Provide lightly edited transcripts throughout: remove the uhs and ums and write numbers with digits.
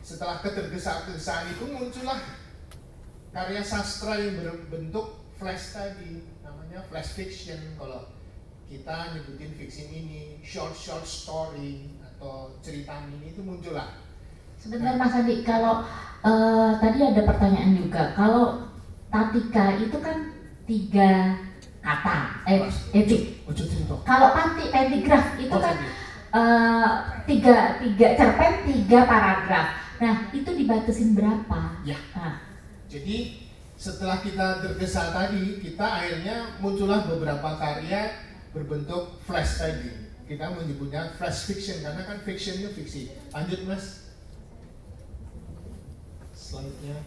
setelah ketergesa-gesaan itu muncullah karya sastra yang berbentuk flash tadi, namanya flash fiction. Kalau kita nyebutin fiksi mini, short story atau cerita mini itu muncullah. Sebentar Mas Andi, kalau tadi ada pertanyaan juga, kalau tatika itu kan 3 kata, kalau pentigraf itu kan 3 cerpen 3 paragraf. Nah itu dibatasin berapa? Ya. Jadi setelah kita tergesa tadi, kita akhirnya muncullah beberapa karya berbentuk flash tadi. Kita menyebutnya flash fiction karena kan fiction itu fiksi. Lanjut Mas. Selanjutnya.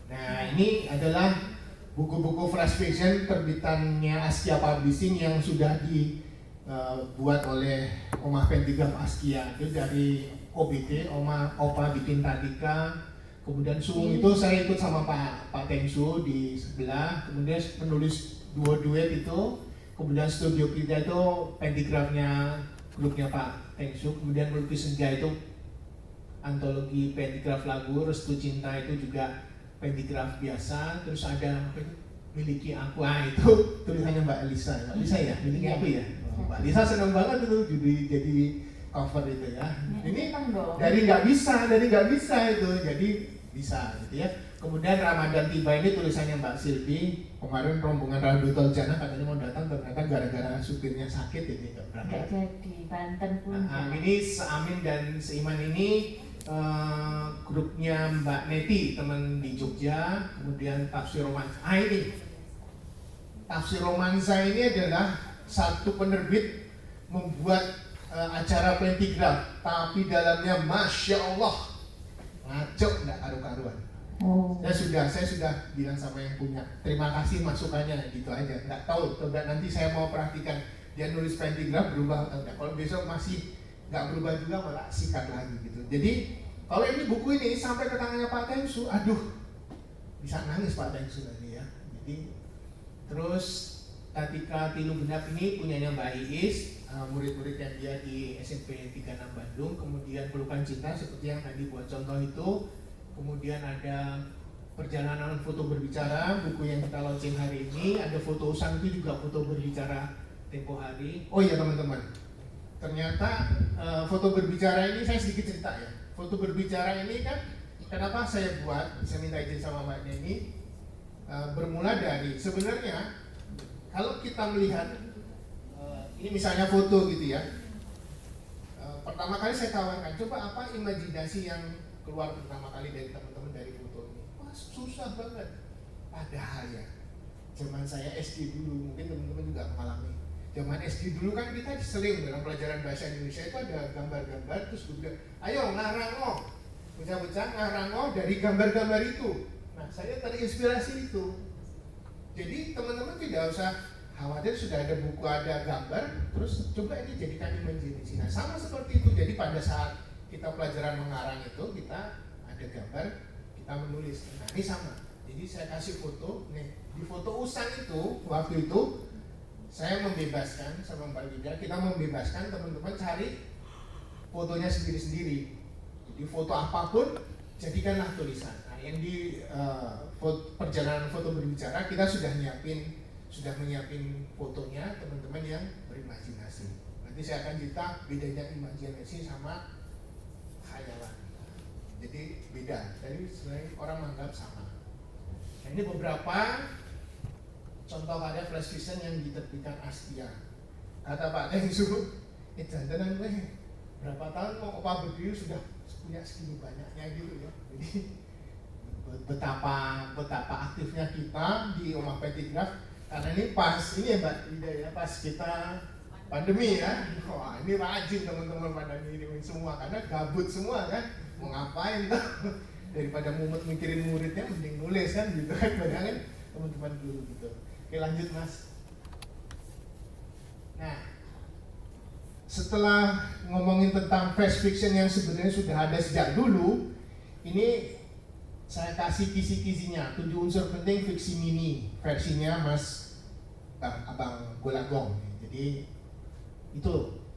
Nah ini adalah buku-buku flash fiction terbitannya Askia Publishing yang sudah dibuat oleh Omah Pentigraf Askia. Itu dari OBT, Opa bikin Tatika. Kemudian Suung itu saya ikut sama Pak Tengsu di sebelah. Kemudian penulis duet itu. Kemudian studio kita itu pentigrafnya grupnya Pak Tengsu. Kemudian Melukis Senja itu antologi pentigraf lagu. Restu Cinta itu juga pentigraf biasa. Terus ada Miliki Aku, itu tulisannya Mbak Elisa. Mbak Elisa ya, Miliki Aku ya. Mbak Elisa senang banget itu jadi cover itu ya. Ini dari nggak bisa itu jadi bisa gitu ya. Kemudian Ramadan Tiba ini tulisannya Mbak Silvi. Kemarin rombongan Randu Toljana katanya mau datang, ternyata gara-gara supirnya sakit ini nggak berangkat. Jadi Banten pun. Ini Seamin dan Seiman ini grupnya Mbak Neti, teman di Jogja. Kemudian Tafsir Romansa. Ini Tafsir Romansa ini adalah satu penerbit membuat acara pentigraf, tapi dalamnya Masya Allah ngaco nggak karu-karuan. Saya sudah bilang sama yang punya, terima kasih masukannya, gitu aja. Nggak tahu, coba nanti saya mau perhatikan dia nulis pentigraf berubah atau enggak. Kalau besok masih nggak berubah juga malah sikat lagi gitu. Jadi kalau ini buku ini sampai ke tangannya Pak Tengsu, aduh bisa nangis Pak Tengsu tadi ya. Jadi terus Tatika Tilu Genap ini punyanya Mbak Iis, murid-muridnya dia di SMP 36 Bandung. Kemudian Pelukan Cinta seperti yang tadi buat contoh itu. Kemudian ada Perjalanan Foto Berbicara, buku yang kita launching hari ini. Ada Foto Usang, itu juga foto berbicara tempo hari. Oh iya teman-teman, ternyata foto berbicara ini saya sedikit cerita ya. Foto berbicara ini kan kenapa saya buat, saya minta izin sama Mbak Neni, bermula dari sebenarnya kalau kita melihat ini misalnya foto gitu ya, pertama kali saya tawarkan, coba apa imajinasi yang keluar pertama kali dari teman-teman dari foto ini. Wah susah banget. Padahal ya, zaman saya SD dulu, mungkin teman-teman juga mengalami. Zaman SD dulu kan kita sering dalam pelajaran bahasa Indonesia itu ada gambar-gambar, terus juga, ayo ngarang oh, bocah-bocah ngarang oh dari gambar-gambar itu. Nah saya terinspirasi itu. Jadi teman-teman tidak usah khawatir, sudah ada buku, ada gambar, terus coba ini jadikan imajinasi. Nah sama seperti itu, jadi pada saat kita pelajaran mengarang itu, kita ada gambar, kita menulis. Nah ini sama, jadi saya kasih foto, nih di foto Usang itu, waktu itu saya membebaskan sama Mbak Lida, kita membebaskan teman-teman cari fotonya sendiri-sendiri. Jadi foto apapun, jadikanlah tulisan. Nah yang di Perjalanan Foto Berbicara, kita sudah menyiapin fotonya teman-teman yang berimajinasi. Nanti saya akan cerita bedanya imajinasi sama khayalan. Jadi beda, jadi sebenarnya orang menganggap sama. Nah, ini beberapa contoh karya flash fiction yang diterbitkan Askia. Kata Pak Tengsu, jantanan berapa tahun mau Opa berdiri sudah punya segini banyaknya gitu ya. Jadi betapa aktifnya kita di Omah Pentigraf. Karena ini pas, ini ya Mbak Ida ya, pas kita pandemi ya. Wah ini rajin teman-teman pada ngirimin semua, karena gabut semua kan. Mau ngapain tuh? Daripada mumet mikirin muridnya, mending nulis kan gitu kan. Padahal kan teman-teman dulu gitu. Oke lanjut Mas. Nah, setelah ngomongin tentang flash fiction yang sebenarnya sudah ada sejak dulu, ini saya kasih kisi-kisinya, 7 unsur penting fiksi mini, versinya Mas Abang Golagong. Jadi itu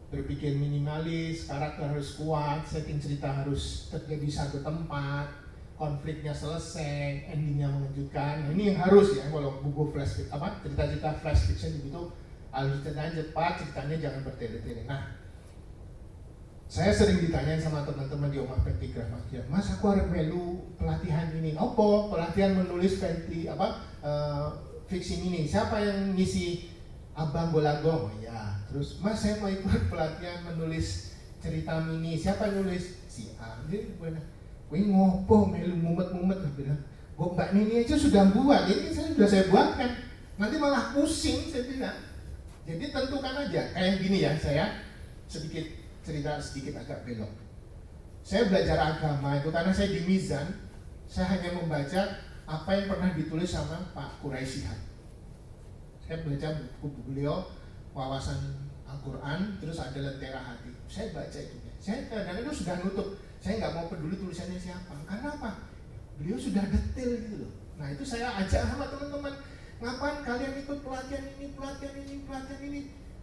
berpikir minimalis, karakter harus kuat, setting cerita harus terjadi satu tempat, konfliknya selesai, endingnya mengejutkan. Nah, ini yang harus ya, kalau buku flash cerita-cerita flash fiction gitu harus ceritanya cepat, ceritanya jangan bertele-tele. Nah, saya sering ditanyain sama teman-teman di Omah Pentigraf, Mas aku harus melu pelatihan ini, apa pelatihan menulis fiksi ini, siapa yang ngisi Abang Golagong? Ya, terus Mas saya mau ikut pelatihan menulis cerita mini, siapa yang nulis? Si A. Jadi gue ngopo melu mumet-mumet, bilang, Mbak Nini aja sudah buat, ini saya buatkan, nanti malah pusing, saya bilang. Jadi tentukan aja, kayak gini ya, saya cerita sedikit agak belok. Saya belajar agama itu karena saya di Mizan, saya hanya membaca apa yang pernah ditulis sama Pak Quraisy Shihab. Saya baca buku beliau, wawasan Al-Quran, terus ada Lentera Hati. Saya baca itu. Saya kadang-kadang sudah nutup. Saya nggak mau peduli tulisannya siapa. Karena apa? Beliau sudah detail gitu loh. Nah itu saya ajak sama teman-teman. Ngapain kalian ikut pelatihan ini?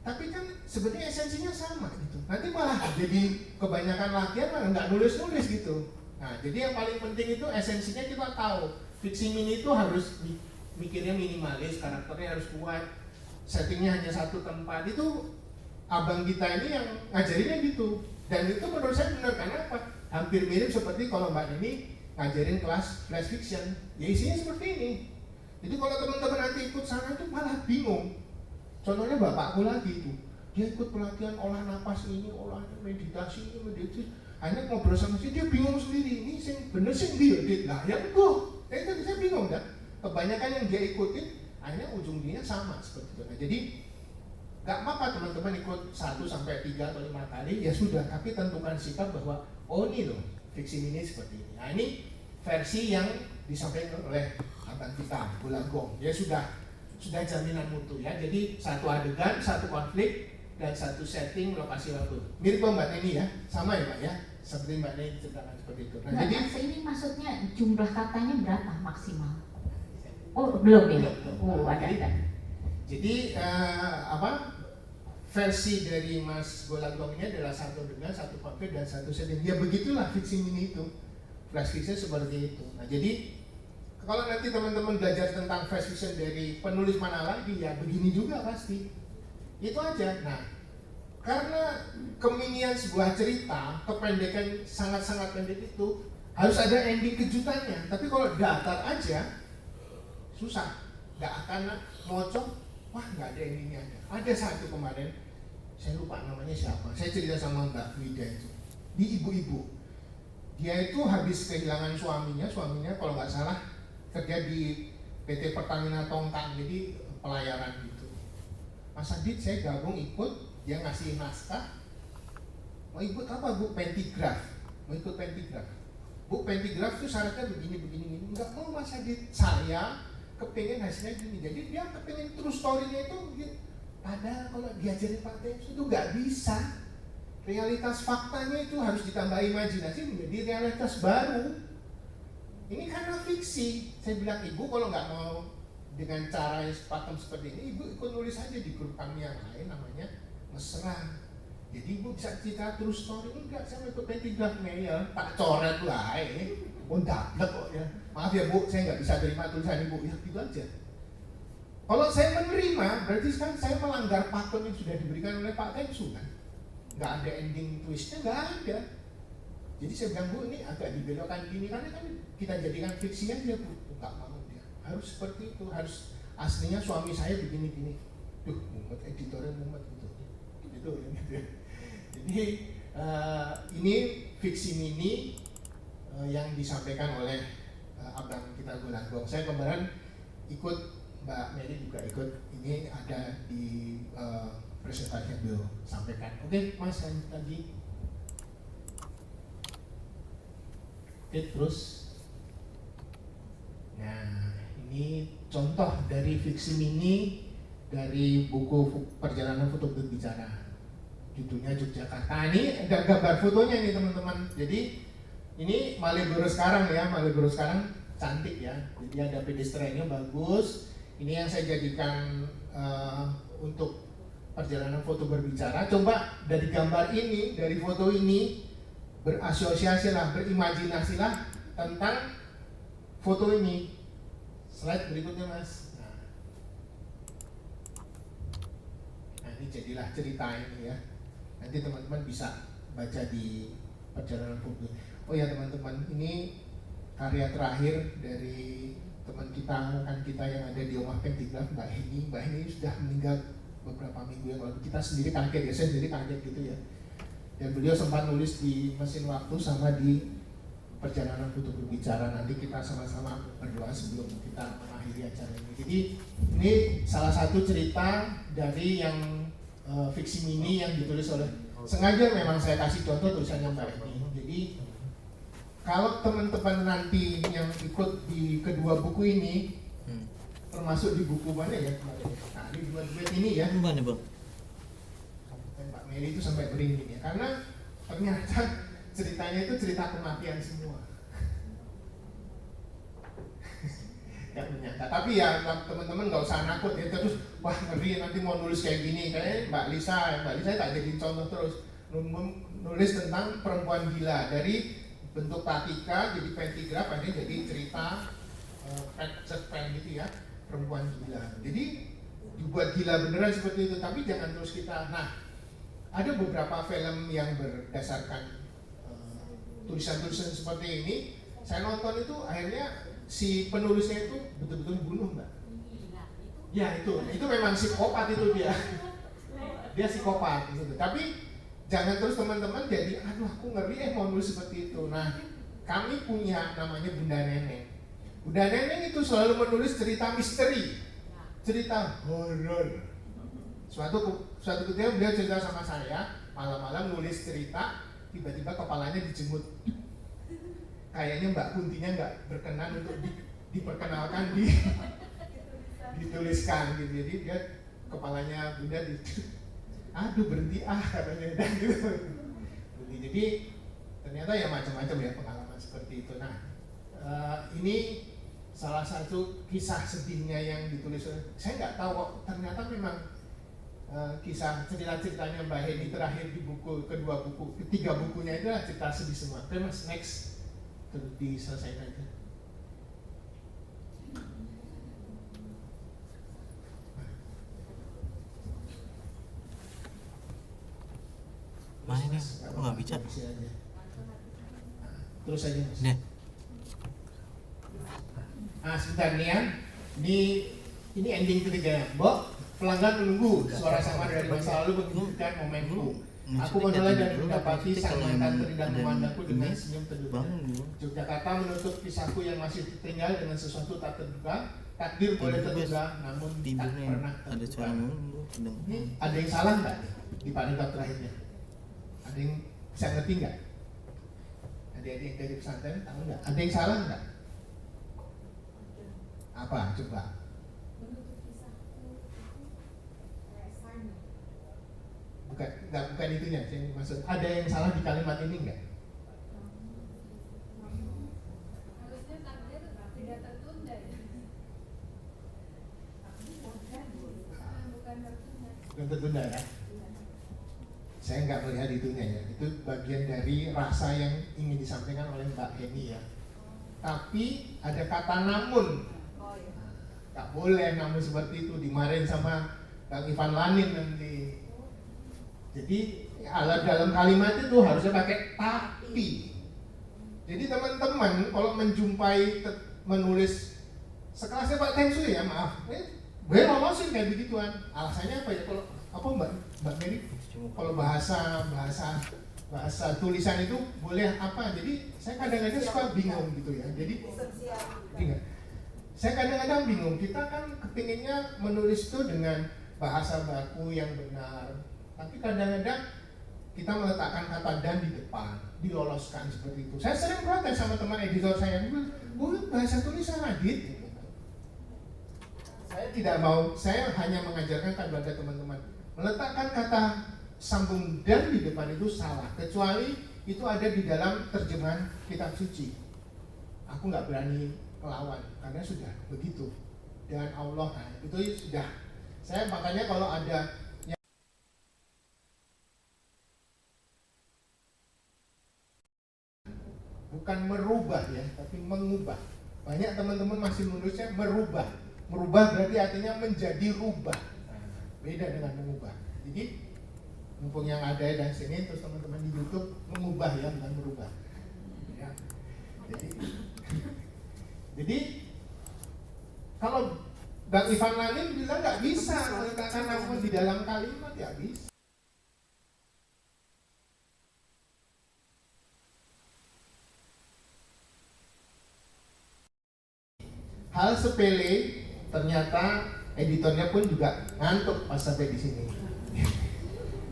Tapi kan sebenarnya esensinya sama gitu. Nanti malah jadi kebanyakan latihan malah nggak nulis-nulis gitu. Nah jadi yang paling penting itu esensinya kita tahu. Fiksi mini itu harus mikirnya minimalis, karakternya harus kuat, settingnya hanya satu tempat. Itu abang kita ini yang ngajarinnya gitu. Dan itu menurut saya benar, karena apa? Hampir mirip seperti kalau Mbak Nini ngajarin kelas flash fiction, ya isinya seperti ini. Jadi kalau teman-teman nanti ikut sana itu malah bingung. Contohnya bapakku lagi itu, dia ikut pelatihan olah napas ini, olah meditasi ini, hanya ngobrol sama dia bingung sendiri, ini sing bener sing dia, lah ya kok, saya bingung kan? Kebanyakan yang dia ikutin akhirnya ujungnya sama seperti itu. Nah, jadi nggak apa-apa teman-teman ikut 1 sampai 3 atau 5 kali ya sudah, tapi tentukan sikap bahwa oh ini loh fiksi ini seperti ini. Nah ini versi yang disampaikan oleh abang kita Golagong, ya sudah jaminan mutu ya. Jadi satu adegan, satu konflik, dan satu setting lokasi waktu. Mirip Mbak Neni ya, sama ya Mbak ya, seperti Mbak Neni ceritakan seperti itu. Nah, jadi ini maksudnya jumlah katanya berapa maksimal? Oh belum ya? Oh ada. Jadi versi dari Mas Golagong ini adalah satu adegan, satu konflik, dan satu setting. Ya begitulah fiksi mini itu, flash fiction seperti itu. Nah jadi kalau nanti teman-teman belajar tentang flash fiction dari penulis mana lagi, ya begini juga pasti. Itu aja. Nah, karena keminian sebuah cerita, kependekan sangat-sangat pendek itu harus ada ending kejutannya. Tapi kalau datar aja, susah. Nggak akan ngocok, wah nggak ada endingnya. Ada satu kemarin, saya lupa namanya siapa. Saya cerita sama Mbak Wida itu, di ibu-ibu. Dia itu habis kehilangan suaminya kalau nggak salah kerja di PT Pertamina Tongkang, jadi pelayaran gitu. Mas Adit saya gabung ikut, dia ngasih naskah. Mau ikut apa Bu? Pentigraf. Mau ikut Pentigraf. Bu, Pentigraf itu syaratnya begini. Enggak mau Mas Adit, saya kepengen hasilnya gini. Jadi dia kepengen true story-nya itu begini. Padahal kalau diajarin Pak Tems itu nggak bisa. Realitas faktanya itu harus ditambah imajinasi menjadi realitas baru. Ini karena fiksi. Saya bilang, Ibu kalau nggak mau dengan cara yang pakem seperti ini, Ibu ikut nulis aja di grup kami yang lain namanya Mesra. Jadi Ibu bisa cerita true story. Enggak, saya ikut Pentigrafnya ya, tak coret lah dapat kok ya. Maaf ya Bu, saya nggak bisa terima tulisan Ibu, ya gitu aja. Kalau saya menerima, berarti kan saya melanggar pakem yang sudah diberikan oleh Pak Temsu kan. Nggak ada ending twistnya, nggak ada. Jadi saya bilang, Bu ini agak dibelokkan gini, karena kan kita jadikan fiksinya dia Bu, nggak mau dia. Harus seperti itu, harus aslinya suami saya begini-gini. Duh, mumet, editornya mumet gitu. Gitu. Jadi ini fiksi mini yang disampaikan oleh abang kita Golagong. Saya kemarin ikut, Mbak Mary juga ikut, ini ada di presentasi yang beliau sampaikan. Oke, Mas tadi. Oke, terus. Nah, ini contoh dari fiksi mini dari buku Perjalanan Foto Berbicara. Judulnya Yogyakarta. Ini ada gambar fotonya nih teman-teman. Jadi ini Malioboro sekarang ya, Malioboro sekarang cantik ya. Jadi ada pedestriannya bagus. Ini yang saya jadikan untuk perjalanan foto berbicara. Coba dari gambar ini, dari foto ini, berasosiasilah, berimajinasilah tentang foto ini. Slide berikutnya Mas. Nah ini jadilah cerita ini ya. Nanti teman-teman bisa baca di perjalanan foto. Oh ya teman-teman, ini karya terakhir dari teman kita, rekan kita yang ada di Omah Pentigraf, Mbak Heni sudah meninggal beberapa minggu yang lalu. Kita sendiri kaget ya, saya sendiri kaget gitu ya. Dan beliau sempat nulis di mesin waktu sama di perjalanan foto berbicara. Nanti kita sama-sama berdoa sebelum kita mengakhiri acara ini. Jadi ini salah satu cerita dari yang fiksi mini yang ditulis oleh, sengaja memang saya kasih contoh tulisannya Mbak Heni. Jadi kalau teman-teman nanti yang ikut di kedua buku ini, termasuk di buku mana ya kemarin? Nah di dua duet ini ya. Mana Bang? Mbak Mary itu sampai merinding ya, karena ternyata ceritanya itu cerita kematian semua. Gak menyangka, tapi ya teman-teman nggak usah nakut ya, terus wah ngeri nanti mau nulis kayak gini. Kayaknya Mbak Lisa tak jadi contoh terus nulis tentang perempuan gila, dari bentuk Tatika jadi pentigraf, ada jadi cerita cerpen gitu ya, perempuan gila. Jadi dibuat gila beneran seperti itu, tapi jangan terus kita. Nah, ada beberapa film yang berdasarkan tulisan-tulisan seperti ini. Saya nonton itu akhirnya si penulisnya itu betul-betul bunuh Mbak. Ya itu memang psikopat itu dia. Dia psikopat gitu. Tapi jangan terus teman-teman jadi aduh aku ngeri mau nulis seperti itu. Nah kami punya namanya Bunda Neneng. Bunda Neneng itu selalu menulis cerita misteri, cerita horor. Suatu ketika beliau cerita sama saya, malam-malam nulis cerita, tiba-tiba kepalanya dijemut. Kayaknya Mbak Kuntinya nggak berkenan untuk diperkenalkan dituliskan gitu. Jadi dia kepalanya Bunda aduh berhenti katanya dan gitu. Jadi ternyata ya macam-macam ya pengalaman seperti itu. Nah ini salah satu kisah sedihnya yang ditulis. Saya nggak tahu kok, ternyata memang kisah cerita-ceritanya Mbak Heni terakhir di buku kedua buku, ketiga bukunya itu adalah cerita sedih semua. Oke Mas, next terus diselesaikan aja. Mana nih? Aku nggak bisa. Terus aja Mas. Nih. Sebentar nih ya. Ini ending ketiga ya. Mbok, pelanggan menunggu. Suara sama dari masa lalu menunjukkan momenku. Aku menoleh dan mendapati sang mantan terindah memandangku dengan senyum teduh. Yogyakarta menutup kisahku yang masih tertinggal dengan sesuatu tak terduga. Takdir boleh terduga, namun tak pernah terduga. Ini ada yang salah nggak di paragraf terakhirnya? Ada yang bisa ngerti nggak? Adik-adik yang dari pesantren tahu nggak? Ada yang salah nggak? Apa? Coba. Bukan itunya, saya maksud. Ada yang salah di kalimat ini nggak? Harusnya takdir tidak tertunda ya. Bukan tertunda. Bukan tertunda ya? Saya nggak melihat itunya ya. Itu bagian dari rasa yang ingin disampaikan oleh Mbak Heni ya. Tapi ada kata namun. Tak boleh namun seperti itu, dimarahin sama Bang Ivan Lanin nanti. Jadi alat dalam kalimat itu harusnya pakai tapi. Jadi teman-teman kalau menjumpai menulis sekelasnya Pak Tengsu ya maaf, gue lolosin kayak begituan. Alasannya apa ya? Kalau apa Mbak Mary? Kalau bahasa tulisan itu boleh apa? Jadi saya kadang-kadang suka bingung gitu ya. Jadi ingat, saya kadang-kadang bingung. Kita kan kepinginnya menulis itu dengan bahasa baku yang benar. Tapi kadang-kadang kita meletakkan kata dan di depan, diloloskan seperti itu. Saya sering protes sama teman editor saya, bahasa tulisan Adit. Saya tidak mau, saya hanya mengajarkan kepada teman-teman, meletakkan kata sambung dan di depan itu salah, kecuali itu ada di dalam terjemahan kitab suci. Aku nggak berani melawan, karena sudah begitu dengan Allah. Nah, itu sudah. Saya makanya kalau ada bukan merubah ya, tapi mengubah. Banyak teman-teman masih menulisnya merubah. Merubah berarti artinya menjadi rubah. Nah, beda dengan mengubah. Jadi mumpung yang ada dan sini, terus teman-teman di YouTube mengubah ya, bukan merubah. Ya. Jadi kalau Bang Ivan Lanin bilang nggak bisa meletakkan nama di dalam kalimat, ya bisa. Hal sepele ternyata editornya pun juga ngantuk pas sampai di sini.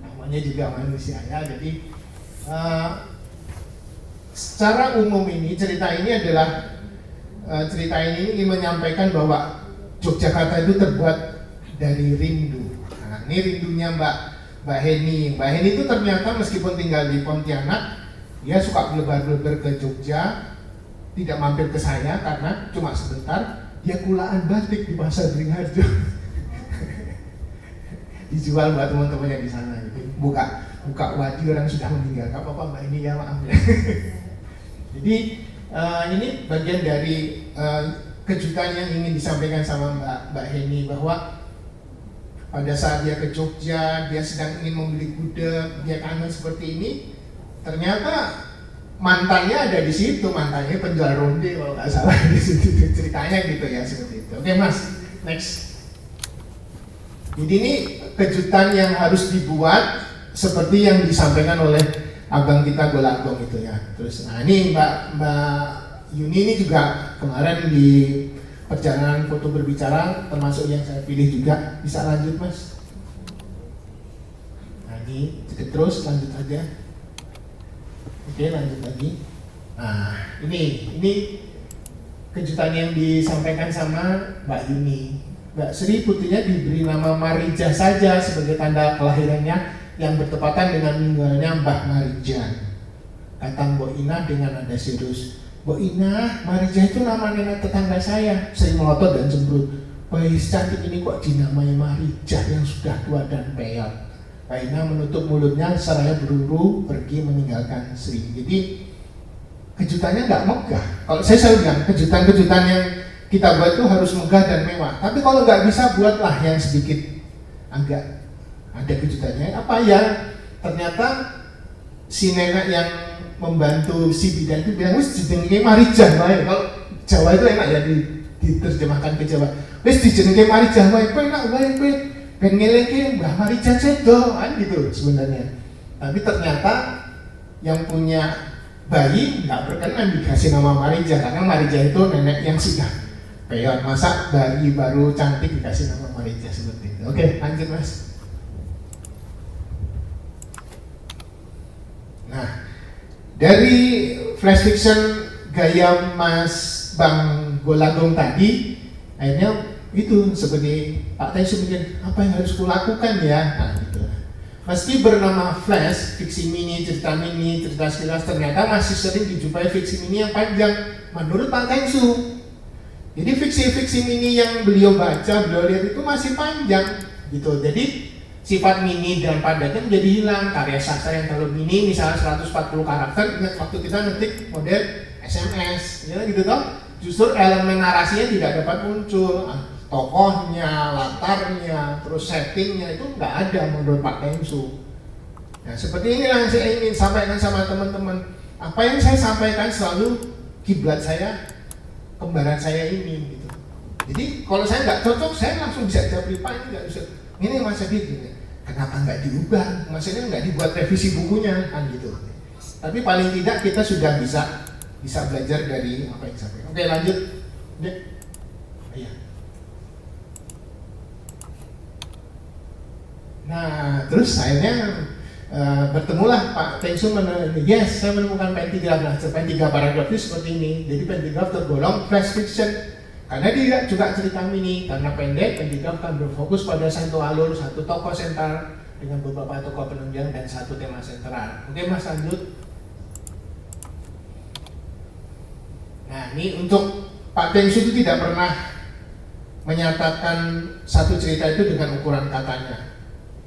Namanya juga manusia ya. Jadi secara umum ini cerita ini adalah cerita ini ingin menyampaikan bahwa Yogyakarta itu terbuat dari rindu. Nah, ini rindunya Mbak Heni. Mbak Heni itu ternyata meskipun tinggal di Pontianak, dia suka belebar-belebar ke Jogja. Tidak mampir ke saya karena cuma sebentar. Dia kulaan batik di Pasar Beringharjo. Dijual buat teman-temannya di sana. Buka wadi orang sudah meninggal. Gak apa-apa Mbak, ini ya, maaf ya. Jadi ini bagian dari kejutan yang ingin disampaikan sama Mbak Heni, bahwa pada saat dia ke Jogja, dia sedang ingin membeli gudeg, dia kangen seperti ini. Ternyata mantannya ada di situ, mantannya penjual ronde kalau nggak salah di situ, ceritanya gitu ya, seperti itu. Oke Mas, next. Jadi ini kejutan yang harus dibuat seperti yang disampaikan oleh abang kita Golagong itu ya. Terus, nah ini Mbak Yuni ini juga kemarin di perjalanan foto berbicara termasuk yang saya pilih juga. Bisa lanjut Mas? Nah ini terus lanjut aja. Oke, lanjut lagi. Nah, ini kejutan yang disampaikan sama Mbak Yuni. Mbak Sri putrinya diberi nama Marijah saja sebagai tanda kelahirannya yang bertepatan dengan meninggalnya Mbah Marijah. Kata Mbok Inah dengan nada serius, Mbok Inah, Marijah itu nama nenek tetangga saya, sering melotot dan cemberut. Bayi cantik ini kok dinamai Marijah yang sudah tua dan peyot. Aina menutup mulutnya seraya buru-buru pergi meninggalkan Sri. Jadi kejutannya nggak megah. Kalau saya selalu bilang kejutan-kejutan yang kita buat itu harus megah dan mewah. Tapi kalau nggak bisa, buatlah yang sedikit agak ada kejutannya. Apa ya? Ternyata si nenek yang membantu si bidan itu bilang, wis dijenenge Marijah wae. Kalau Jawa itu enak ya diterjemahkan ke Jawa. Wis dijenenge Marijah wae, enak wae kowe. Ben ngeleke Mbah Marijah sedo kan gitu sebenarnya. Tapi ternyata yang punya bayi nggak berkenan dikasih nama Marijah, karena Marijah itu nenek yang sudah peyot. Masa bayi baru cantik dikasih nama Marijah seperti itu. Oke, lanjut Mas. Nah, dari flash fiction gaya Mas Bang Golagong tadi, akhirnya itu seperti Pak Taisu mikir apa yang harus kulakukan ya. Nah, gitu. Meski bernama Flash, fiksi mini, cerita sekilas, ternyata masih sering dijumpai fiksi mini yang panjang menurut Pak Taisu. Jadi fiksi-fiksi mini yang beliau baca, beliau lihat itu masih panjang gitu. Jadi sifat mini dan padatnya menjadi hilang. Karya sastra yang terlalu mini, misalnya 140 karakter, ingat waktu kita ngetik model SMS ya gitu toh, justru elemen narasinya tidak dapat muncul. Tokohnya, latarnya, terus settingnya itu nggak ada menurut Pak Taisu. Nah seperti inilah yang saya ingin sampaikan sama teman-teman. Apa yang saya sampaikan selalu kiblat saya, kembaran saya ini gitu. Jadi kalau saya nggak cocok, saya langsung bisa japri Pak, ini nggak bisa. Ini Mas Adi gini, kenapa nggak diubah? Maksudnya nggak dibuat revisi bukunya kan gitu. Tapi paling tidak kita sudah bisa belajar dari apa yang saya sampaikan. Oke lanjut. Iya. Nah, terus akhirnya bertemulah Pak Taisu yes, saya menemukan pentigraf. Nah, pentigraf paragraf itu seperti ini. Jadi pentigraf tergolong flash fiction karena dia juga cerita mini. Karena pendek, pentigraf kan berfokus pada satu alur, satu tokoh sentral dengan beberapa tokoh penunjang dan satu tema sentral. Oke Mas, lanjut. Nah, ini untuk Pak Taisu itu tidak pernah menyatakan satu cerita itu dengan ukuran katanya.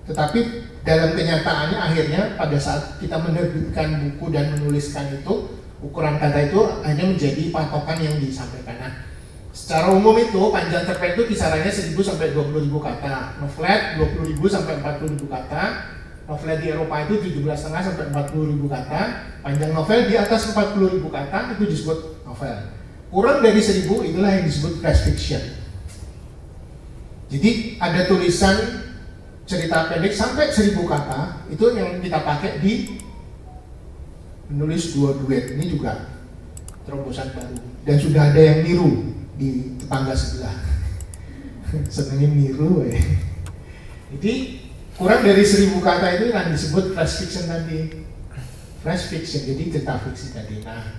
Tetapi dalam kenyataannya akhirnya pada saat kita menerbitkan buku dan menuliskan itu, ukuran kata itu hanya menjadi patokan yang disampaikan. Nah, secara umum itu panjang cerpen itu kisarannya 1000 sampai 20.000 kata, novelet 20.000 sampai 40.000 kata, novelet di Eropa itu 17,5 sampai 40.000 kata, panjang novel di atas 40.000 kata itu disebut novel. Kurang dari 1000 itulah yang disebut flash fiction. Jadi ada tulisan cerita pendek sampai 1000 kata itu yang kita pakai di menulis 2 duet. Ini juga terobosan baru dan sudah ada yang niru di tetangga sebelah. Senengin niru ya. Jadi kurang dari 1000 kata itu yang disebut flash fiction tadi. Flash fiction, jadi cerita fiksi tadi. Nah,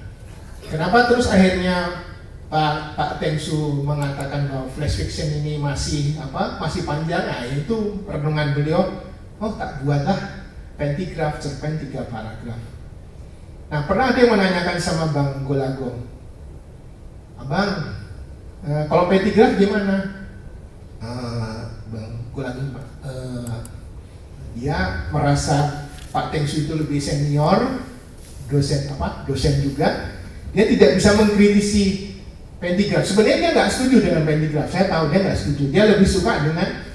kenapa terus akhirnya Pak Tengsu mengatakan bahwa flash fiction ini masih panjang? Nah, itu renungan beliau. Oh, tak buatlah pentigraf cerpen 3 paragraf. Nah, pernah ada yang menanyakan sama Bang Golagong, Abang, kalau pentigraf gimana? Bang Golagong, dia merasa Pak Tengsu itu lebih senior, dosen juga. Dia tidak bisa mengkritisi pentigraf. Sebenarnya dia nggak setuju dengan pentigraf. Saya tahu dia nggak setuju. Dia lebih suka dengan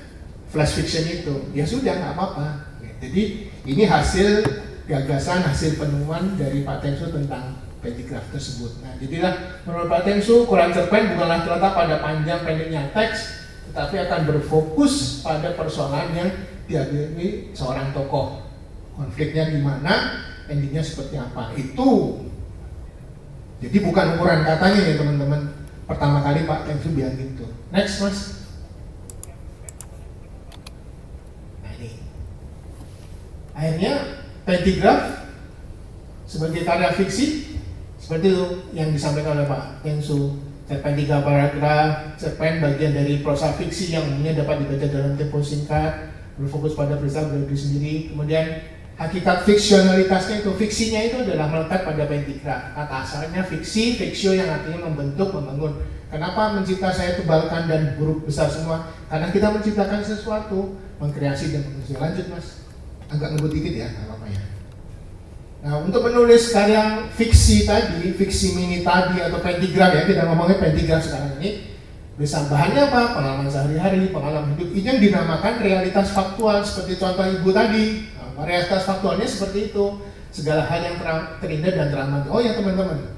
flash fiction itu. Ya sudah, nggak apa-apa. Jadi ini hasil gagasan, hasil penemuan dari Pak Tengsu tentang pentigraf tersebut. Nah, jadilah menurut Pak Tengsu ukuran cerpen bukanlah terletak pada panjang pendeknya teks, tetapi akan berfokus pada persoalan yang dihadapi seorang tokoh. Konfliknya di mana, endingnya seperti apa. Itu. Jadi bukan ukuran katanya ya teman-teman. Pertama kali Pak Tengsu bilang gitu. Next, Mas. Nah ini. Akhirnya pentigraf sebagai karya fiksi seperti itu yang disampaikan oleh Pak Tengsu. Cerpen 3 paragraf, cerpen bagian dari prosa fiksi yang umumnya dapat dibaca dalam tempo singkat, berfokus pada peristiwa berdiri sendiri. Kemudian hakikat fiksionalitasnya itu, fiksinya itu adalah melekat pada pentigraf. Kata asalnya fiksi, fiksio yang artinya membentuk, membangun. Kenapa mencipta saya tebalkan dan huruf besar semua? Karena kita menciptakan sesuatu, mengkreasi dan mengusir. Lanjut, Mas. Agak ngebut dikit ya, nggak apa-apa ya. Nah, untuk menulis karya fiksi tadi, fiksi mini tadi atau pentigraf ya, kita ngomongnya pentigraf sekarang ini, bisa bahannya apa? Pengalaman sehari-hari, pengalaman hidup. Ini yang dinamakan realitas faktual, seperti contoh Ibu tadi. Nah, realitas faktualnya seperti itu, segala hal yang terindah dan teramat. Oh ya teman-teman,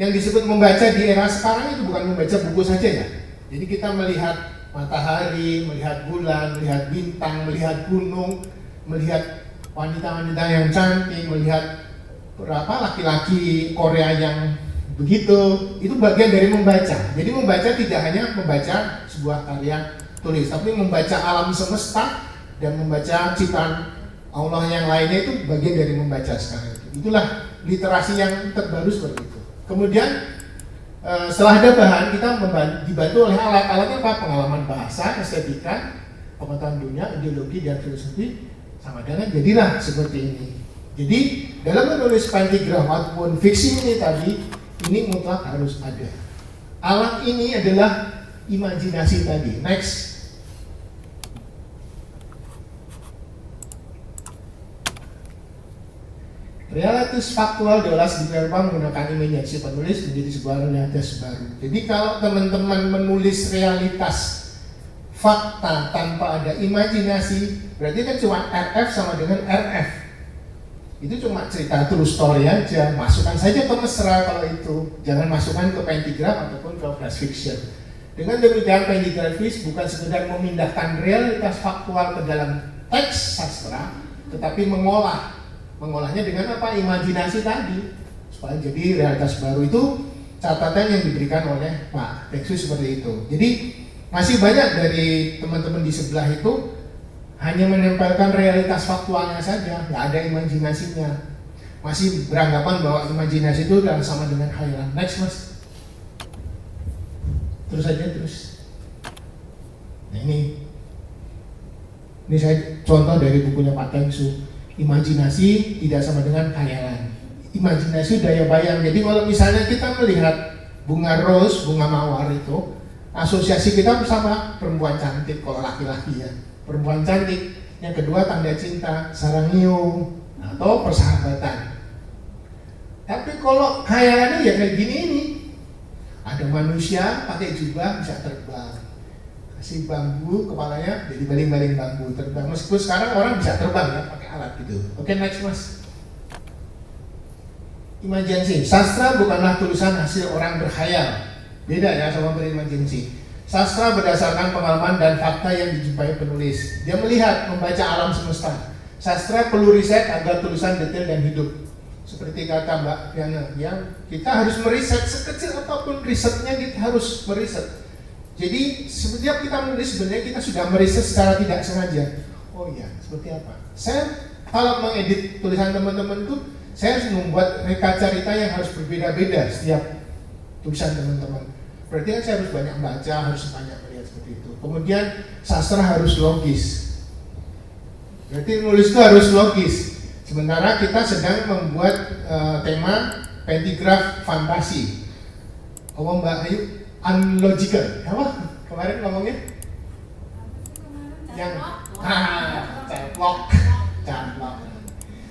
yang disebut membaca di era sekarang itu bukan membaca buku saja ya. Jadi kita melihat matahari, melihat bulan, melihat bintang, melihat gunung, melihat wanita-wanita yang cantik, melihat berapa laki-laki Korea yang begitu, itu bagian dari membaca. Jadi membaca tidak hanya membaca sebuah karya tulis, tapi membaca alam semesta dan membaca ciptaan Allah yang lainnya, itu bagian dari membaca sekarang. Itulah literasi yang terbaru seperti itu. Kemudian setelah ada bahan, kita dibantu oleh alat-alatnya apa? Pengalaman bahasa, estetika, pengetahuan dunia, ideologi dan filosofi, sama dengan jadilah seperti ini. Jadi dalam menulis pentigraf ataupun fiksi ini tadi, ini mutlak harus ada. Alat ini adalah imajinasi tadi. Next. Realitas faktual diolah sedemikian menggunakan imajinasi penulis menjadi sebuah realitas baru. Jadi kalau teman-teman menulis realitas fakta tanpa ada imajinasi, berarti kan cuma RF sama dengan RF. Itu cuma cerita true story aja. Masukkan saja ke mesra kalau itu. Jangan masukkan ke pentigraf ataupun ke flash fiction. Dengan demikian pentigrafis bukan sekedar memindahkan realitas faktual ke dalam teks sastra, tetapi mengolahnya dengan apa? Imajinasi tadi, supaya jadi realitas baru. Itu catatan yang diberikan oleh Pak Tengsu seperti itu. Jadi masih banyak dari teman-teman di sebelah itu hanya menempelkan realitas faktualnya saja, nggak ada imajinasinya. Masih beranggapan bahwa imajinasi itu adalah sama dengan khayalan. Next, Mas. Terus aja terus. Nah ini saya contoh dari bukunya Pak Tengsu. Imajinasi tidak sama dengan khayalan. Imajinasi daya bayang. Jadi kalau misalnya kita melihat bunga rose, bunga mawar itu, asosiasi kita bersama perempuan cantik kalau laki-laki ya. Perempuan cantik. Yang kedua tanda cinta, sarangium atau persahabatan. Tapi kalau khayalannya ya kayak gini ini. Ada manusia pakai jubah bisa terbang. Kasih bambu kepalanya jadi baling-baling bambu terbang. Meskipun sekarang orang bisa terbang ya pakai alat gitu. Oke, next mas. Imajinasi. Sastra bukanlah tulisan hasil orang berkhayal. Beda ya sama berimajinasi. Sastra berdasarkan pengalaman dan fakta yang dijumpai penulis. Dia melihat, membaca alam semesta. Sastra perlu riset agar tulisan detail dan hidup. Seperti kata Mbak Fiana, yang kita harus meriset sekecil apapun risetnya kita harus meriset. Jadi setiap kita menulis sebenarnya kita sudah meriset secara tidak sengaja. Oh iya, seperti apa? Saya kalau mengedit tulisan teman-teman itu, saya harus membuat reka cerita yang harus berbeda-beda setiap tulisan teman-teman. Berarti kan saya harus banyak baca, harus banyak melihat seperti itu. Kemudian sastra harus logis. Berarti nulis itu harus logis. Sementara kita sedang membuat tema pentigraf fantasi. Ngomong Mbak Ayu, unlogical. Apa? Kemarin ngomongnya? Yang caplok.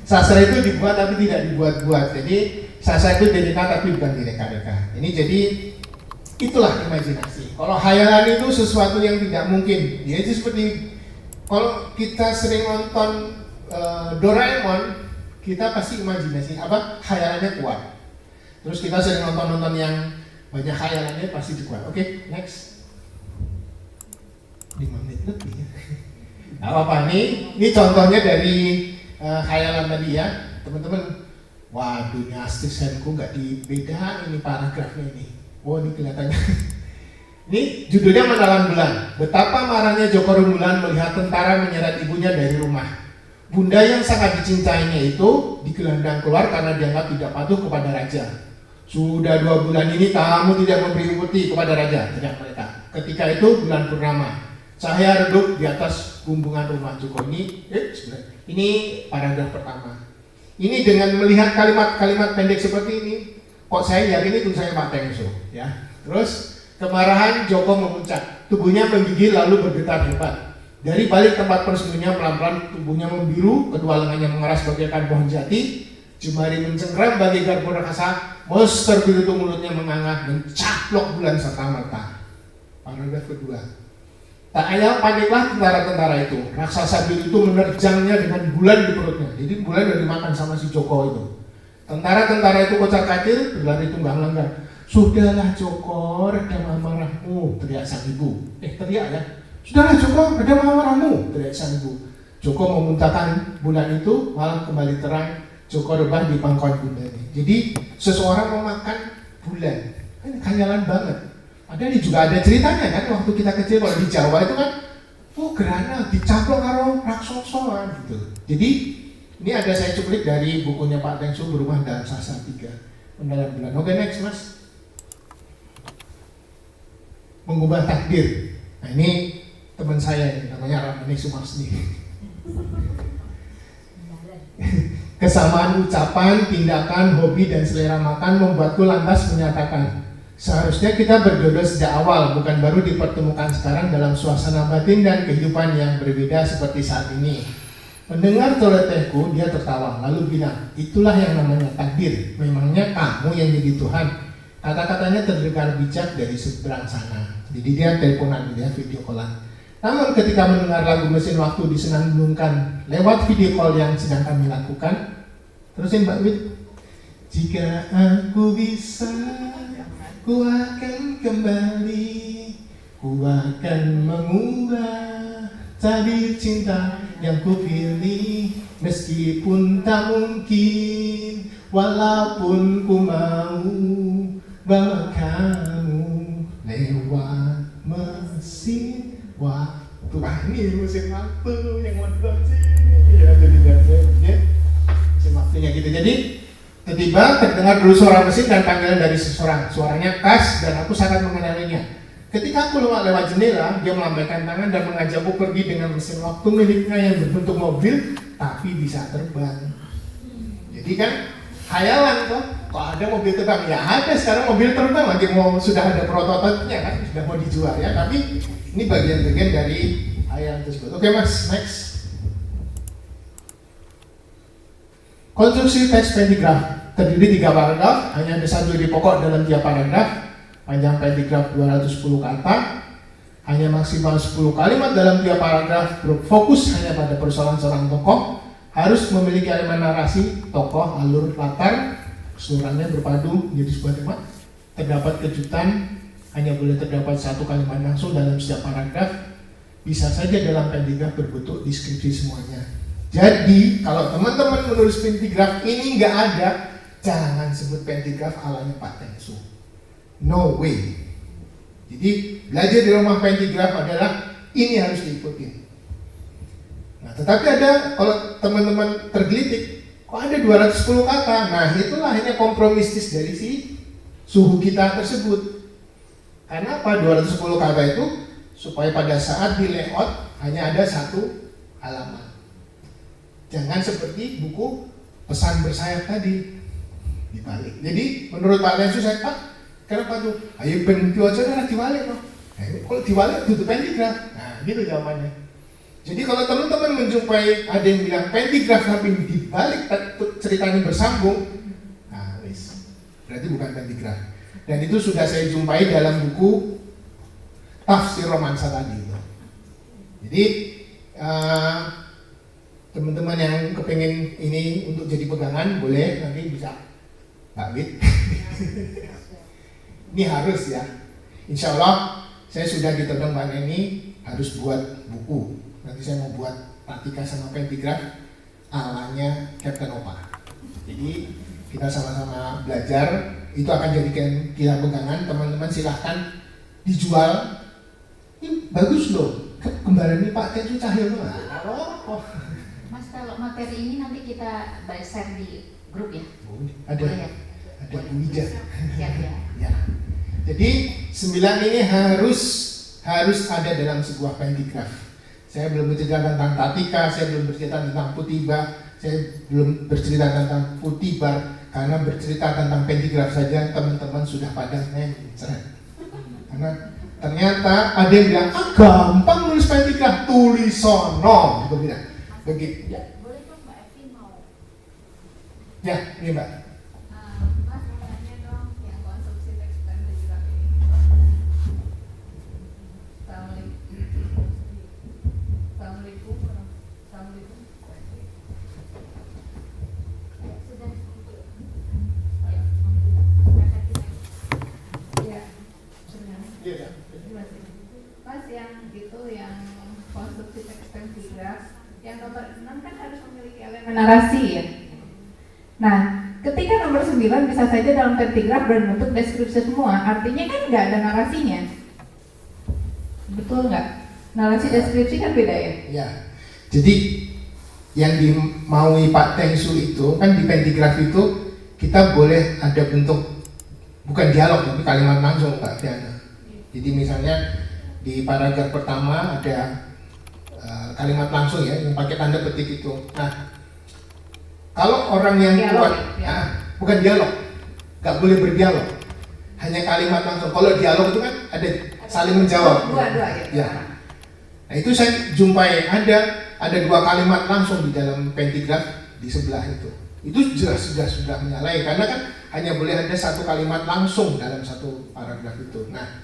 Sastra itu dibuat tapi tidak dibuat-buat. Jadi sastra itu direka tapi bukan direka-reka. Ini jadi itulah imajinasi. Kalau khayalan itu sesuatu yang tidak mungkin. Dia itu seperti kalau kita sering nonton Doraemon, kita pasti imajinasi khayalannya kuat. Terus kita sering nonton yang banyak khayalannya pasti kuat. Oke, next. 5 menit lebih ya. Gak apa-apa nih. Ini contohnya dari khayalan tadi ya, teman-teman. Waduh, ini astigmatismku nggak dibedain ini paragrafnya ini. Oh, ini kelihatannya. Ini judulnya Menelan Bulan. Betapa marahnya Joko Rembulan melihat tentara menyeret ibunya dari rumah. Bunda yang sangat dicintainya itu digelandang keluar karena dianggap tidak patuh kepada raja. Sudah 2 bulan ini kamu tidak memberi upeti kepada raja, teriak mereka. Ketika itu bulan purnama. Cahaya redup di atas bumbungan rumah Joko. Ini paragraf pertama. Ini dengan melihat kalimat-kalimat pendek seperti ini, kok saya yakin itu tulisannya Pak Tengso, ya. Terus kemarahan Joko memuncak, tubuhnya menggigil lalu bergetar hebat. Dari balik tempat persembunyian pelan-pelan tubuhnya membiru, kedua lengannya mengeras bagaikan pohon jati, jemari mencengkram bagai garpu raksasa, monster biru itu mulutnya menganga, mencaplok bulan serta merta. Paragraf kedua. Tak ayal paniklah tentara-tentara itu. Raksasa biru itu menerjangnya dengan bulan di perutnya. Jadi bulan udah dimakan sama si Joko itu. Tentara-tentara itu kocar-kacir berlari tunggang langgang. Sudahlah Joko, redam amarahmu, teriak sang ibu. Teriak ya. Sudahlah Joko, redam amarahmu, teriak sang ibu. Joko memuntahkan bulan itu, malam kembali terang. Joko rebah di pangkuan bundanya. Jadi seseorang memakan bulan. Ini khayalan banget. Ada juga ada ceritanya kan waktu kita kecil kalau di Jawa itu kan gerhana dicaplok karo raksasa gitu. Jadi ini ada saya cuplik dari bukunya Pak Tengso Berumah dalam Sastra 3 Menelan Bulan. Oke, next mas. Mengubah takdir. Nah ini teman saya ini namanya Ramani Sumarsdi. Kesamaan ucapan, tindakan, hobi dan selera makan membuatku lantas menyatakan, seharusnya kita berjodoh sejak awal, bukan baru dipertemukan sekarang dalam suasana batin dan kehidupan yang berbeda seperti saat ini. Mendengar celotehku, dia tertawa, lalu bilang, itulah yang namanya takdir, memangnya kamu yang jadi Tuhan. Kata-katanya terdengar bijak dari seberang sana. Jadi dia teleponan, dia video callan. Namun ketika mendengar lagu Mesin Waktu disenandungkan lewat video call yang sedang kami lakukan, terusin Mbak Wid. Jika aku bisa, ku akan kembali, ku akan mengubah tabir cinta yang ku pilih, meskipun tak mungkin, walaupun ku mau bawa kamu lewat mesin waktu. Ini mesin waktu yang waktu sini ya, jadi ya mesin waktunya gitu. Jadi tiba-tiba terdengar dulu suara mesin dan panggilan dari seseorang. Suaranya khas dan aku sangat mengenalinya. Ketika aku lewat jendela, dia melambaikan tangan dan mengajakku pergi dengan mesin waktu miliknya yang berbentuk mobil tapi bisa terbang. Jadi kan khayalan kok ada mobil terbang. Ya ada sekarang mobil terbang lagi sudah ada prototipenya kan, sudah mau dijual ya. Tapi ini bagian-bagian dari khayalan tersebut. Oke mas, next. Konstruksi teks pentigraf. terdiri 3 paragraf, hanya ada satu ide pokok dalam tiap paragraf, panjang pentigraf 210 kata, hanya maksimal 10 kalimat dalam tiap paragraf, berfokus hanya pada persoalan seorang tokoh, harus memiliki elemen narasi, tokoh, alur, latar, keseluruhannya berpadu menjadi sebuah tema. Terdapat kejutan, hanya boleh terdapat 1 kalimat langsung dalam setiap paragraf, bisa saja dalam pentigraf berbentuk deskripsi semuanya. Jadi kalau teman-teman menulis pentigraf ini nggak ada, jangan sebut pentigraf alanya Pak Tengsu. No way. Jadi belajar di rumah pentigraf adalah ini harus diikuti. Nah, tetapi ada, kalau teman-teman tergelitik, kok ada 210 kata? Nah, itulah hanya kompromistis dari si suhu kita tersebut. Karena apa 210 kata itu? Supaya pada saat di layout hanya ada 1 halaman. Jangan seperti buku pesan bersayap tadi dibalik. Jadi menurut Pak Lensu, saya Pak, kenapa tuh? Ayo ben aja lah diwalik loh. Nah, kalau diwalik tutup pentigraf. Nah, gitu jawabannya. Jadi kalau teman-teman menjumpai ada yang bilang pentigraf tapi dibalik ceritanya bersambung, nah wis, berarti bukan pentigraf. Dan itu sudah saya jumpai dalam buku Tafsir Romansa tadi itu. Jadi teman-teman yang kepengen ini untuk jadi pegangan boleh nanti bisa Pak Wid. Ini harus ya. Insya Allah saya sudah ditodong Mbak Neni harus buat buku. Nanti saya mau buat praktika sama pentigraf alanya Captain Opa. Jadi kita sama-sama belajar. Itu akan jadikan kita pegangan. Teman-teman silahkan dijual. Ini bagus loh. Kembaran ini Pak Tensu Cahyo. Mas, kalau materi ini nanti kita share di grup ya? Ada. Boleh ya? Ada Bu Ija. Siap ya. Ya. Jadi 9 ini harus ada dalam sebuah pentigraf. Saya belum bercerita tentang Tatika, saya belum bercerita tentang Putiba, saya belum bercerita tentang Putibar, karena bercerita tentang pentigraf saja teman-teman sudah pada mencret. Karena ternyata ada yang bilang, gampang nulis pentigraf, tulisono, gitu bilang. Begitu. Ya. Boleh dong Mbak Evi mau? Ya, ini Mbak. Mas mau nanya dong yang konstruksi teks pentigraf ini. Assalamualaikum. Assalamualaikum. Sudah. Ayo. Ya. Benar. Iya, Mas, yang itu yang konstruksi teks pentigraf yang nomor 6 kan harus memiliki elemen narasi ya. Nah, ketika nomor 9 bisa saja dalam pentigraf berbentuk deskripsi semua, artinya kan nggak ada narasinya. Betul nggak? Narasi deskripsi kan beda ya? Ya. Jadi yang dimaui Pak Tengsu itu kan di pentigraf itu kita boleh ada bentuk bukan dialog tapi kalimat langsung Pak Diana. Jadi misalnya di paragraf pertama ada kalimat langsung ya yang pakai tanda petik itu. Nah, kalau orang yang Dialog, kuat, ya. bukan dialog, nggak boleh berdialog, hanya kalimat langsung. Kalau dialog itu kan ada saling menjawab. Dua ya. Ya. Nah itu saya jumpai ada 2 kalimat langsung di dalam pentigraf di sebelah itu. Itu jelas sudah menyalahi karena kan hanya boleh ada 1 kalimat langsung dalam 1 paragraf itu. Nah,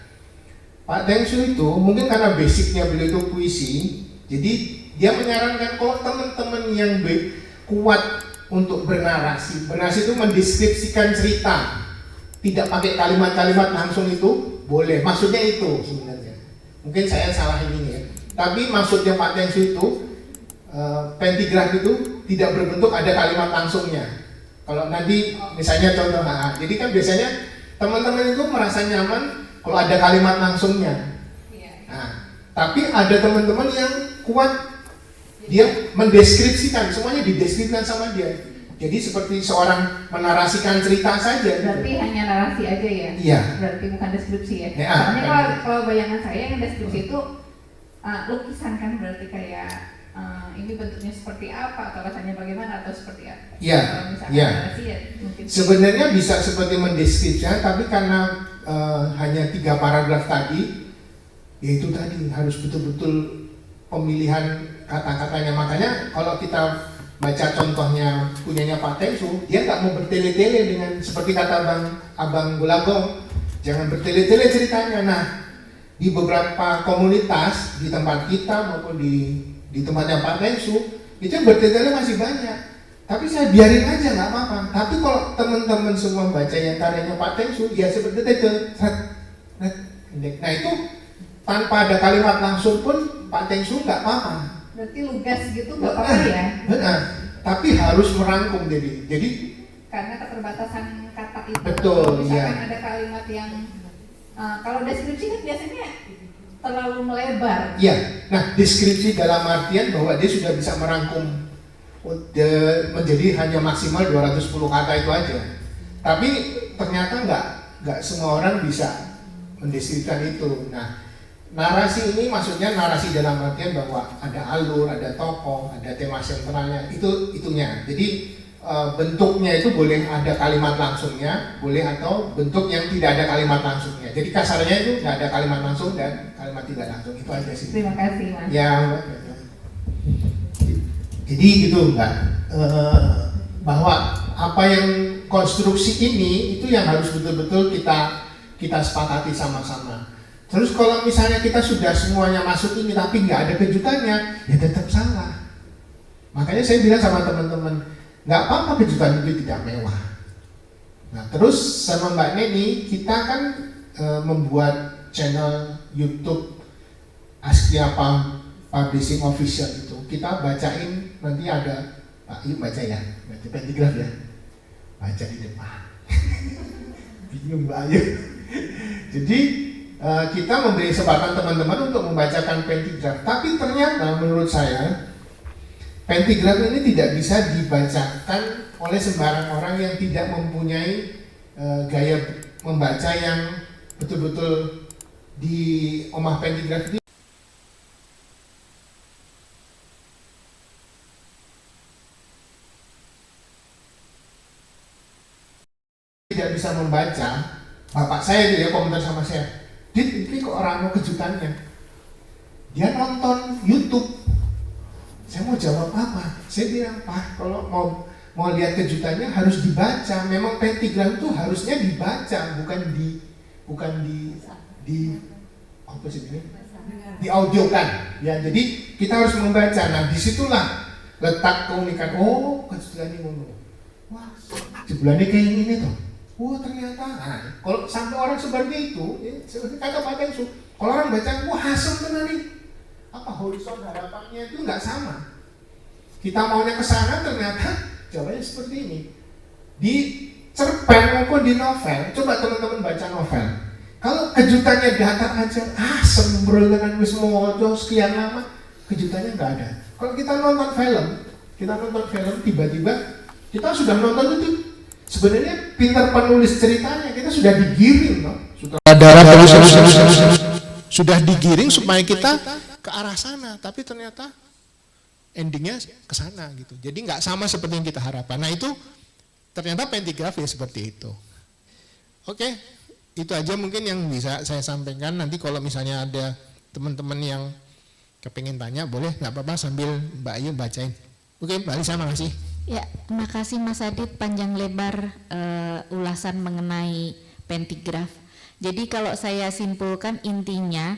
Pak Tengsu itu mungkin karena basicnya beliau itu puisi, jadi dia menyarankan kalau teman-teman yang kuat untuk bernarasi itu mendeskripsikan cerita, tidak pakai kalimat-kalimat langsung itu boleh. Maksudnya itu sebenarnya. Mungkin saya salah ini ya. Tapi maksudnya Pak Tengsu itu pentigraf itu tidak berbentuk ada kalimat langsungnya. Kalau nanti misalnya contoh, jadi kan biasanya teman-teman itu merasa nyaman kalau ada kalimat langsungnya. Nah, tapi ada teman-teman yang kuat dia mendeskripsikan, semuanya dideskripsikan sama dia. Jadi seperti seorang menarasikan cerita saja. Berarti gitu. hanya narasi aja ya? Iya. Berarti bukan deskripsi ya? Ya, Soalnya kan. kalau bayangan saya yang deskripsi itu lukisan kan berarti kayak ini bentuknya seperti apa atau rasanya bagaimana atau seperti apa? Iya, Kalau misalnya iya. narasi ya mungkin. Sebenarnya bisa seperti mendeskripsikan, tapi karena hanya 3 paragraf tadi, yaitu tadi harus betul-betul pemilihan kata-katanya. Makanya kalau kita baca contohnya punyanya Pak Tengsu, dia nggak mau bertele-tele dengan seperti kata Abang Bulagong, jangan bertele-tele ceritanya. Nah, di beberapa komunitas di tempat kita maupun di tempatnya Pak Tengsu itu yang bertele-tele masih banyak. Tapi saya biarin aja nggak apa-apa. Tapi kalau teman-teman semua baca yang karyanya Pak Tengsu, ya seperti itu. Nah itu tanpa ada kalimat langsung pun Pak Tengsu nggak apa-apa. Berarti lugas gitu nggak apa-apa ya? Benar. Tapi harus merangkum jadi karena keterbatasan kata itu. Betul, misalkan iya. ada kalimat yang kalau deskripsi kan biasanya terlalu melebar. Iya. Nah, deskripsi dalam artian bahwa dia sudah bisa merangkum menjadi hanya maksimal 210 kata itu aja. Tapi ternyata nggak semua orang bisa mendeskripsikan itu. Nah, narasi ini maksudnya narasi dalam artian bahwa ada alur, ada tokoh, ada tema sentralnya, itunya. Jadi bentuknya itu boleh ada kalimat langsungnya, boleh atau bentuk yang tidak ada kalimat langsungnya. Jadi kasarnya itu nggak ada kalimat langsung dan kalimat tidak langsung, itu aja sih. Terima kasih Mas. Ya, jadi gitu Mbak, bahwa apa yang konstruksi ini itu yang harus betul-betul kita sepakati sama-sama. Terus kalau misalnya kita sudah semuanya masuk ini tapi nggak ada kejutannya, ya tetap salah. Makanya saya bilang sama teman-teman, nggak apa-apa kejutan itu tidak mewah. Nah terus sama Mbak Neni, kita kan membuat channel YouTube Askia Publishing Official itu. Kita bacain, nanti ada, Pak yuk baca ya, baca pentigraf ya. Baca di depan. Bingung Mbak Ayu. Jadi kita memberi kesempatan teman-teman untuk membacakan pentigraf, tapi ternyata menurut saya pentigraf ini tidak bisa dibacakan oleh sembarang orang yang tidak mempunyai gaya membaca yang betul-betul di omah pentigraf itu tidak bisa membaca. Bapak saya itu ya komentar sama saya, Dit, ini kok orang mau kejutannya? Dia nonton YouTube. Saya mau jawab apa? Saya bilang, Pak, kalau mau lihat kejutannya harus dibaca. Memang pentigram itu harusnya dibaca, bukan di apa sih ini? Diaudiokan. Ya, jadi kita harus membaca. Nah, disitulah letak keunikan. Oh, kejutannya ngomong. Wah, jebulannya kayak ini tuh. Wah ternyata, nah, kalau sampai orang seperti itu, ya, seperti kata Pak Tengsu, kalau orang baca, wah asem benar nih, apa horizon harapannya itu nggak sama. Kita maunya ke sana, ternyata jawabannya seperti ini. Di cerpen maupun di novel, coba teman-teman baca novel. Kalau kejutannya datar aja, asem bro dengan wis mojo sekian lama, kejutannya nggak ada. Kalau kita nonton film, tiba-tiba kita sudah nonton itu. Sebenarnya pintar penulis ceritanya, kita sudah digiring, no? Sudah digiring supaya kita ke arah sana, tapi ternyata endingnya ke sana gitu. Jadi nggak sama seperti yang kita harapkan. Nah itu ternyata pentigraf ya seperti itu. Oke, itu aja mungkin yang bisa saya sampaikan. Nanti kalau misalnya ada teman-teman yang kepingin tanya, boleh nggak apa-apa sambil Mbak Ayu bacain. Oke, Mbak Alisa, makasih. Ya, terima kasih Mas Adit panjang lebar ulasan mengenai pentigraf. Jadi kalau saya simpulkan intinya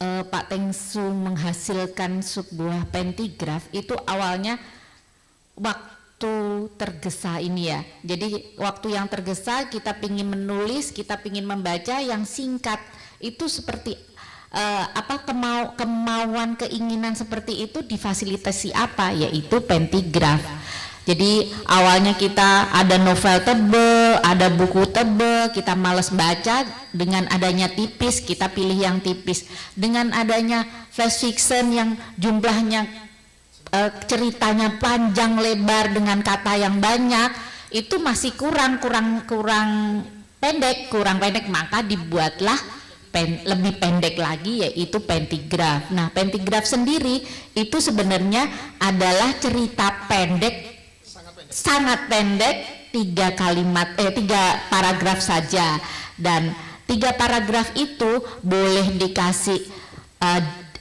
Pak Tengsu menghasilkan sebuah pentigraf itu awalnya waktu tergesa ini ya. Jadi waktu yang tergesa kita pingin menulis, kita pingin membaca yang singkat itu seperti kemauan keinginan seperti itu difasilitasi apa, yaitu pentigraf. Jadi awalnya kita ada novel tebel, ada buku tebel, kita malas baca, dengan adanya tipis kita pilih yang tipis. Dengan adanya flash fiction yang jumlahnya ceritanya panjang lebar dengan kata yang banyak, itu masih kurang pendek, maka dibuatlah lebih pendek lagi, yaitu pentigraf. Nah, pentigraf sendiri itu sebenarnya adalah cerita pendek, sangat pendek, 3 paragraf saja, dan 3 paragraf itu boleh dikasih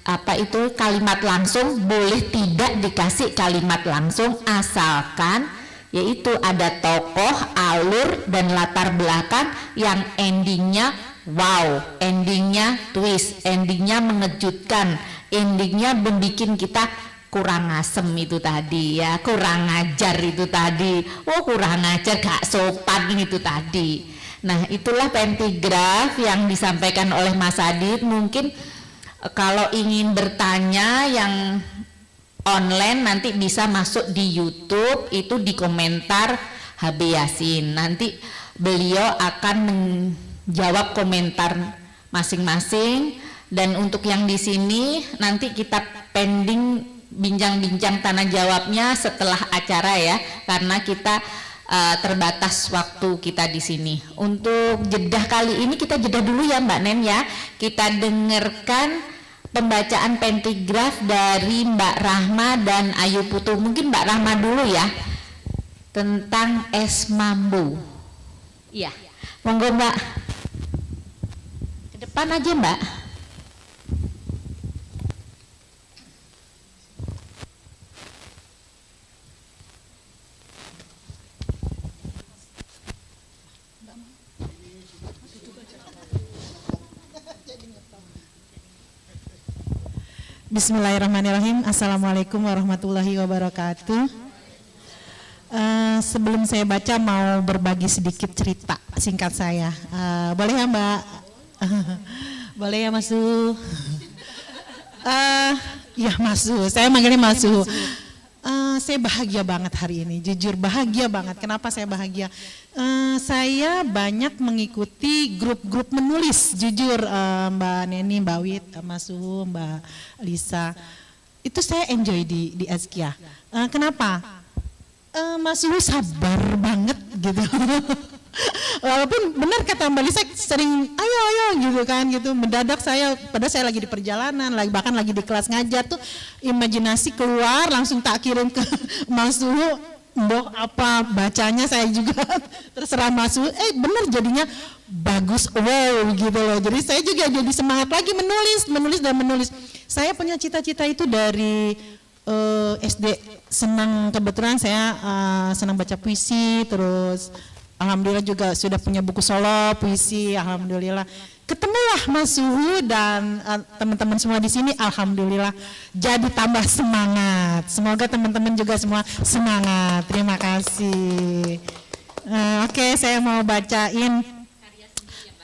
apa itu kalimat langsung, boleh tidak dikasih kalimat langsung asalkan yaitu ada tokoh, alur dan latar belakang yang endingnya wow, endingnya twist, endingnya mengejutkan, endingnya membikin kita kurang asem itu tadi ya, kurang ajar itu tadi, oh kurang ajar, gak sopan itu tadi. Nah itulah pentigraf yang disampaikan oleh Mas Adit. Mungkin kalau ingin bertanya yang online nanti bisa masuk di YouTube, itu di komentar HB Yasin. Nanti beliau akan menjawab komentar masing-masing, dan untuk yang di sini nanti kita pending bincang-bincang tanya jawabnya setelah acara ya, karena kita terbatas waktu kita di sini. Untuk jeda kali ini kita jeda dulu ya Mbak Nen ya. Kita dengarkan pembacaan pentigraf dari Mbak Rahma dan Ayu Putu. Mungkin Mbak Rahma dulu ya, tentang es mambu. Iya, monggo Mbak. Ke depan aja Mbak. Bismillahirrahmanirrahim. Assalamualaikum warahmatullahi wabarakatuh. Sebelum saya baca mau berbagi sedikit cerita singkat saya. Boleh ya Mbak? Boleh ya Mas Su? Ya Mas Su, saya manggilnya Mas Su. Saya bahagia banget hari ini, jujur bahagia banget. Kenapa saya bahagia? Saya banyak mengikuti grup-grup menulis, jujur Mbak Neni, Mbak Wit, Mas Suhu, Mbak Lisa. Itu saya enjoy di Azkia. Kenapa? Mas Suhu sabar banget gitu. Walaupun benar kata Mbak Lisa sering ayo gitu kan gitu, mendadak saya padahal saya lagi di perjalanan, bahkan lagi di kelas ngajar tuh imajinasi keluar langsung tak kirim ke Mas Suhu, mbok apa bacanya saya juga terserah Mas Suhu, benar jadinya bagus, wow gitu loh. Jadi saya juga jadi semangat lagi menulis. Saya punya cita-cita itu dari SD, senang, kebetulan saya senang baca puisi, terus alhamdulillah juga sudah punya buku solo puisi, alhamdulillah. Ketemulah Mas Suhu dan teman-teman semua di sini, alhamdulillah jadi tambah semangat. Semoga teman-teman juga semua semangat. Terima kasih. Oke, saya mau bacain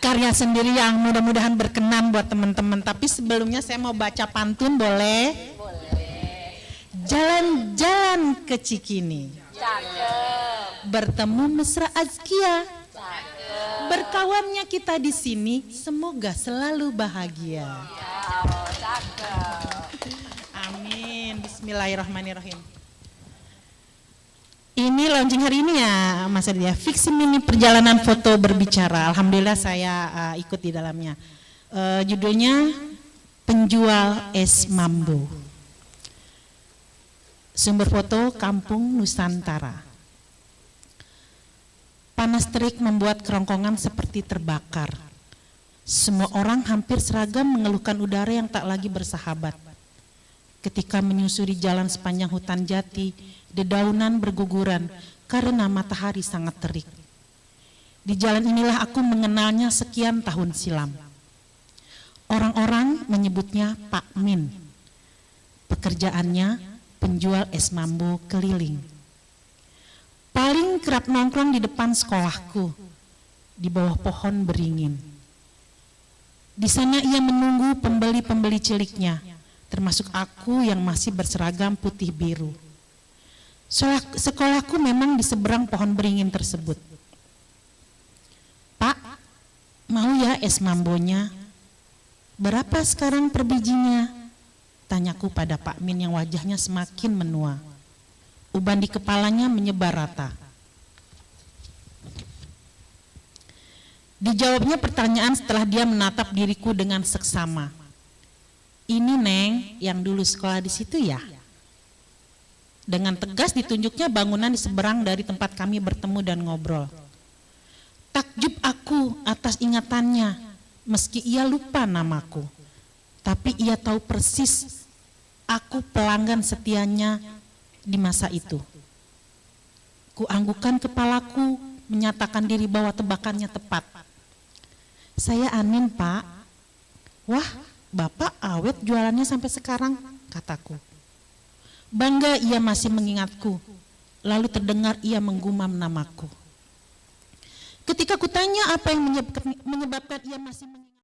karya sendiri yang mudah-mudahan berkenan buat teman-teman. Tapi sebelumnya saya mau baca pantun, boleh? Boleh. Jalan-jalan ke Cikini. Bertemu mesra Azkia. Berkawannya kita di sini, semoga selalu bahagia. Amin. Bismillahirrahmanirrahim. Ini launching hari ini ya Mas Adi ya, fiksi mini perjalanan foto berbicara. Alhamdulillah saya ikut di dalamnya. Judulnya Penjual Es Mambu. Sumber foto Kampung Nusantara. Panas terik membuat kerongkongan seperti terbakar. Semua orang hampir seragam mengeluhkan udara yang tak lagi bersahabat. Ketika menyusuri jalan sepanjang hutan jati, dedaunan berguguran karena matahari sangat terik. Di jalan inilah aku mengenalnya sekian tahun silam. Orang-orang menyebutnya Pak Min. Pekerjaannya penjual es mambu keliling. Paling kerap nongkrong di depan sekolahku, di bawah pohon beringin. Di sana ia menunggu pembeli-pembeli ciliknya, termasuk aku yang masih berseragam putih biru. Sekolahku memang di seberang pohon beringin tersebut. Pak, mau ya es mambonya? Berapa sekarang per bijinya? Tanyaku pada Pak Min yang wajahnya semakin menua. Uban di kepalanya menyebar rata. Dijawabnya pertanyaan setelah dia menatap diriku dengan seksama. Ini Neng yang dulu sekolah di situ ya? Dengan tegas ditunjuknya bangunan di seberang dari tempat kami bertemu dan ngobrol. Takjub aku atas ingatannya, meski ia lupa namaku. Tapi ia tahu persis aku pelanggan setianya di masa itu. Kuanggukan kepalaku, menyatakan diri bahwa tebakannya tepat. Saya Anin, Pak. Wah, Bapak awet jualannya sampai sekarang, kataku. Bangga ia masih mengingatku. Lalu terdengar ia menggumam namaku. Ketika kutanya apa yang menyebabkan ia masih mengingat